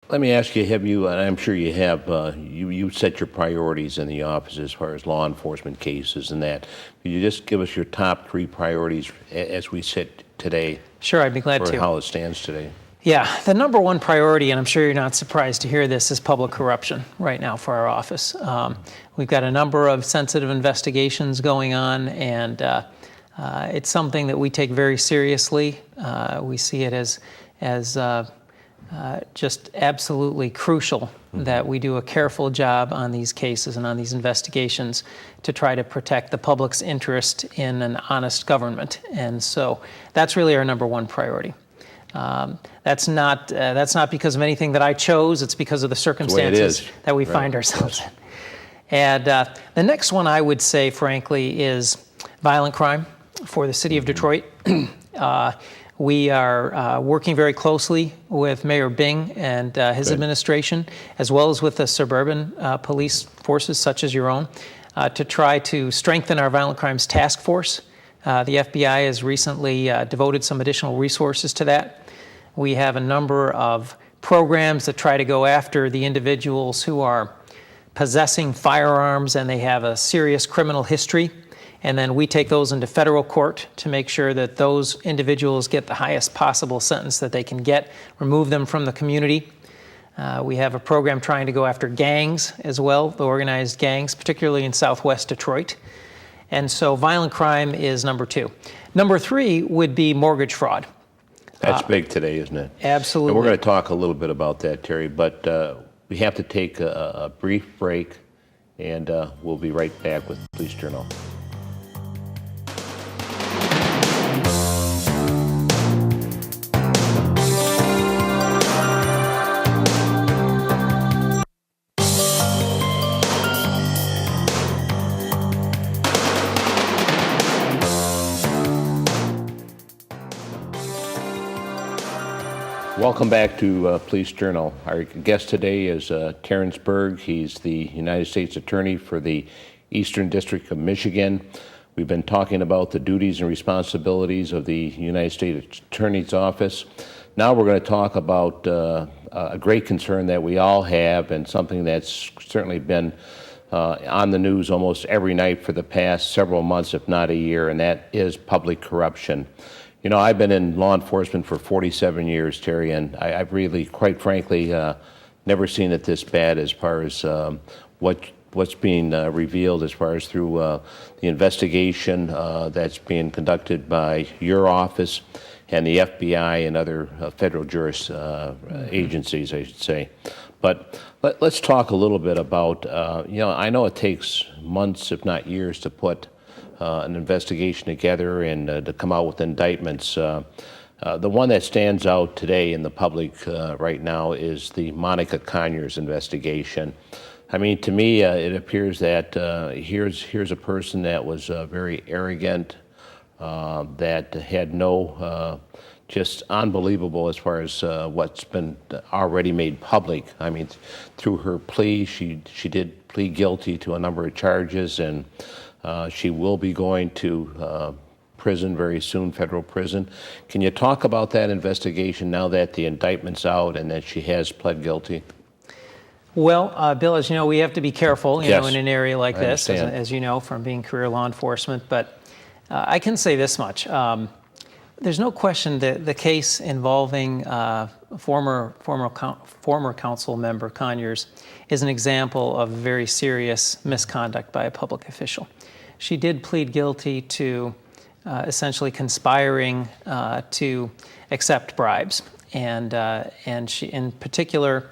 Let me ask you, have you, and I'm sure you have, you set your priorities in the office as far as law enforcement cases and that. Could you just give us your top three priorities as we sit today? Sure, I'd be glad to. to. How it stands today. Yeah, the number one priority, and I'm sure you're not surprised to hear this, is public corruption right now for our office. We've got a number of sensitive investigations going on, and it's something that we take very seriously. We see it as just absolutely crucial that we do a careful job on these cases and on these investigations to try to protect the public's interest in an honest government. And so that's really our number one priority. That's not because of anything that I chose. It's because of the circumstances that we find ourselves in. And the next one I would say, frankly, is violent crime for the city of Detroit. We are working very closely with Mayor Bing and his administration, as well as with the suburban police forces such as your own, to try to strengthen our violent crimes task force. The FBI has recently devoted some additional resources to that. We have a number of programs that try to go after the individuals who are possessing firearms and they have a serious criminal history. And then we take those into federal court to make sure that those individuals get the highest possible sentence that they can get, remove them from the community. We have a program trying to go after gangs as well, the organized gangs, particularly in Southwest Detroit. And so violent crime is number two. Number three would be mortgage fraud. That's big today, isn't it? Absolutely. And we're going to talk a little bit about that, Terry, but we have to take a brief break, and we'll be right back with Police Journal. Welcome back to Police Journal. Our guest today is Terrance Berg. He's the United States Attorney for the Eastern District of Michigan. We've been talking about the duties and responsibilities of the United States Attorney's Office. Now we're going to talk about a great concern that we all have, and something that's certainly been on the news almost every night for the past several months, if not a year, and that is public corruption. You know, I've been in law enforcement for 47 years, Terry, and I've really, quite frankly, never seen it this bad as far as what's being revealed as far as through the investigation that's being conducted by your office and the FBI and other federal agencies, I should say. But let's talk a little bit about, I know it takes months, if not years, to put an investigation together and to come out with indictments. The one that stands out today in the public right now is the Monica Conyers investigation. I mean, to me, it appears that here's a person that was very arrogant, that had no, just unbelievable as far as what's been already made public. I mean, through her plea, she did plead guilty to a number of charges, and she will be going to prison very soon, federal prison. Can you talk about that investigation now that the indictment's out and that she has pled guilty? Well, Bill, as you know, we have to be careful, in an area like this, as you know, from being career law enforcement. But I can say this much. There's no question that the case involving former council member Conyers is an example of very serious misconduct by a public official. She did plead guilty to essentially conspiring to accept bribes, and she, in particular,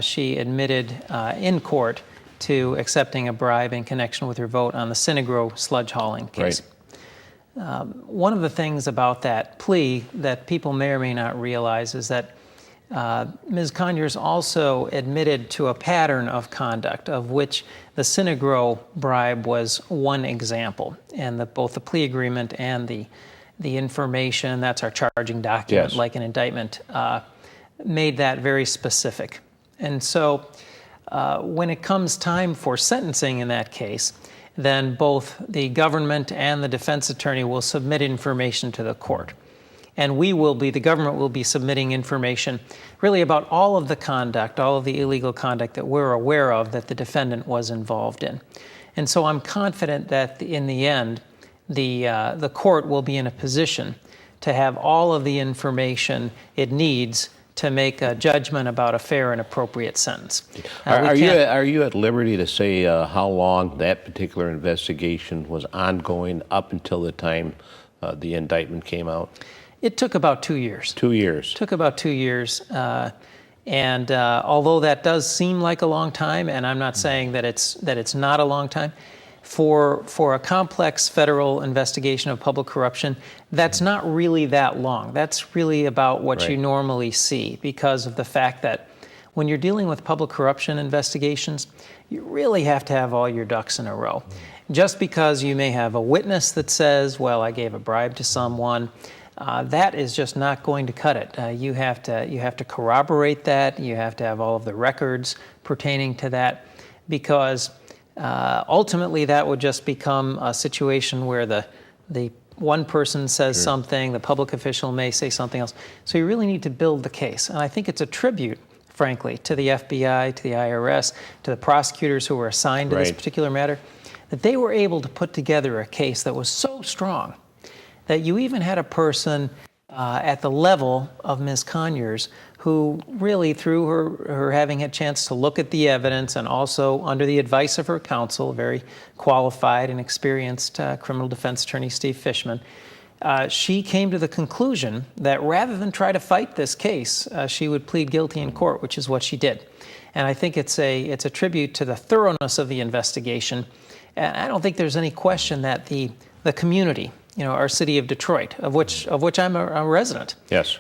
she admitted in court to accepting a bribe in connection with her vote on the Synagro sludge hauling case. Right. One of the things about that plea that people may or may not realize is that Ms. Conyers also admitted to a pattern of conduct, of which the Synagro bribe was one example, and both the plea agreement and the information, that's our charging document, like an indictment, made that very specific. And so when it comes time for sentencing in that case, then both the government and the defense attorney will submit information to the court. and the government will be submitting information really about all of the conduct, all of the illegal conduct that we're aware of that the defendant was involved in. And so I'm confident that in the end, the court will be in a position to have all of the information it needs to make a judgment about a fair and appropriate sentence. Are you at liberty to say how long that particular investigation was ongoing up until the time the indictment came out? It took about 2 years. 2 years. Took about 2 years. And although that does seem like a long time, and I'm not saying that it's not a long time, for a complex federal investigation of public corruption, that's not really that long. That's really about what you normally see, because of the fact that when you're dealing with public corruption investigations, you really have to have all your ducks in a row. Just because you may have a witness that says, well, I gave a bribe to someone, that is just not going to cut it. You have to corroborate that. You have to have all of the records pertaining to that, because ultimately that would just become a situation where the one person says something, the public official may say something else. So you really need to build the case. And I think it's a tribute, frankly, to the FBI, to the IRS, to the prosecutors who were assigned to this particular matter, that they were able to put together a case that was so strong that you even had a person at the level of Ms. Conyers who really, through her having a chance to look at the evidence and also under the advice of her counsel, very qualified and experienced criminal defense attorney Steve Fishman, she came to the conclusion that rather than try to fight this case, she would plead guilty in court, which is what she did. And I think it's a tribute to the thoroughness of the investigation. And I don't think there's any question that the community, our city of Detroit, of which I'm a resident, yes,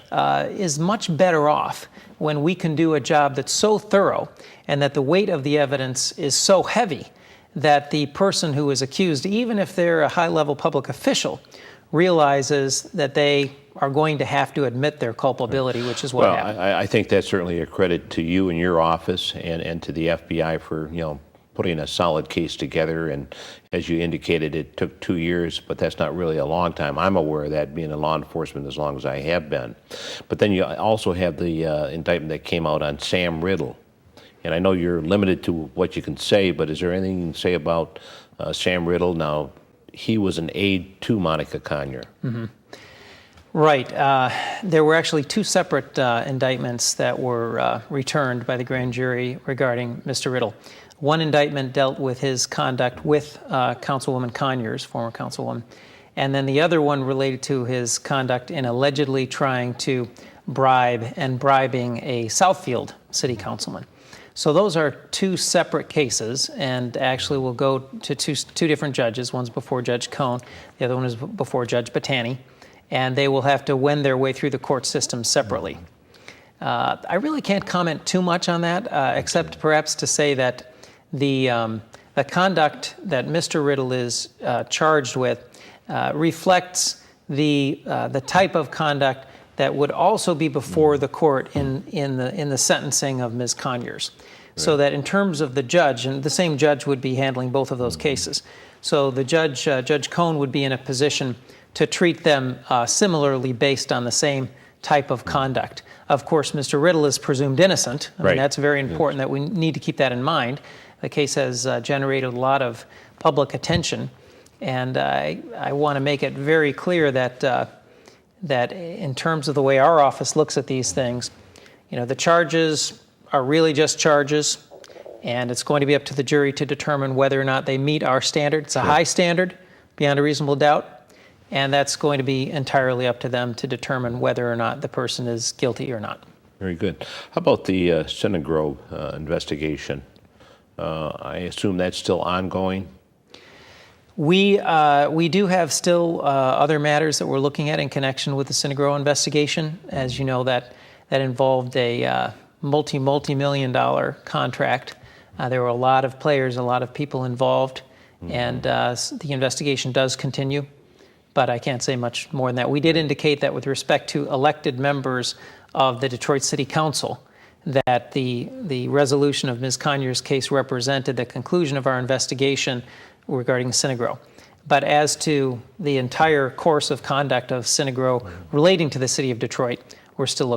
is much better off when we can do a job that's so thorough and that the weight of the evidence is so heavy that the person who is accused, even if they're a high-level public official, realizes that they are going to have to admit their culpability, which is what happened. I think that's certainly a credit to you and your office and to the FBI for, putting a solid case together. And as you indicated, it took 2 years, but that's not really a long time. I'm aware of that, being in law enforcement as long as I have been. But then you also have the indictment that came out on Sam Riddle. And I know you're limited to what you can say, but is there anything you can say about Sam Riddle? Now, he was an aide to Monica Conyer. Mm-hmm. Right. There were actually two separate indictments that were returned by the grand jury regarding Mr. Riddle. One indictment dealt with his conduct with Councilwoman Conyers, former Councilwoman, and then the other one related to his conduct in allegedly trying to bribe and bribing a Southfield city councilman. So those are two separate cases, and actually will go to two different judges. One's before Judge Cohn, the other one is before Judge Batani, and they will have to wend their way through the court system separately. I really can't comment too much on that, except perhaps to say that the conduct that Mr. Riddle is charged with reflects the type of conduct that would also be before the court in the sentencing of Ms. Conyers. Right. So that in terms of the judge, and the same judge would be handling both of those cases. So the judge, Judge Cohn, would be in a position to treat them similarly based on the same type of conduct. Of course, Mr. Riddle is presumed innocent. I mean, that's very important that we need to keep that in mind. The case has generated a lot of public attention, and I want to make it very clear that that in terms of the way our office looks at these things, the charges are really just charges, and it's going to be up to the jury to determine whether or not they meet our standard. It's a high standard, beyond a reasonable doubt, and that's going to be entirely up to them to determine whether or not the person is guilty or not. Very good. How about the Synagro investigation? I assume that's still ongoing? We do have still other matters that we're looking at in connection with the Synagro investigation. As you know, that involved a multi-million-dollar contract. There were a lot of players, a lot of people involved, and the investigation does continue, but I can't say much more than that. We did indicate that with respect to elected members of the Detroit City Council, that the resolution of Ms. Conyers' case represented the conclusion of our investigation regarding Synagro. But as to the entire course of conduct of Synagro relating to the city of Detroit, we're still looking.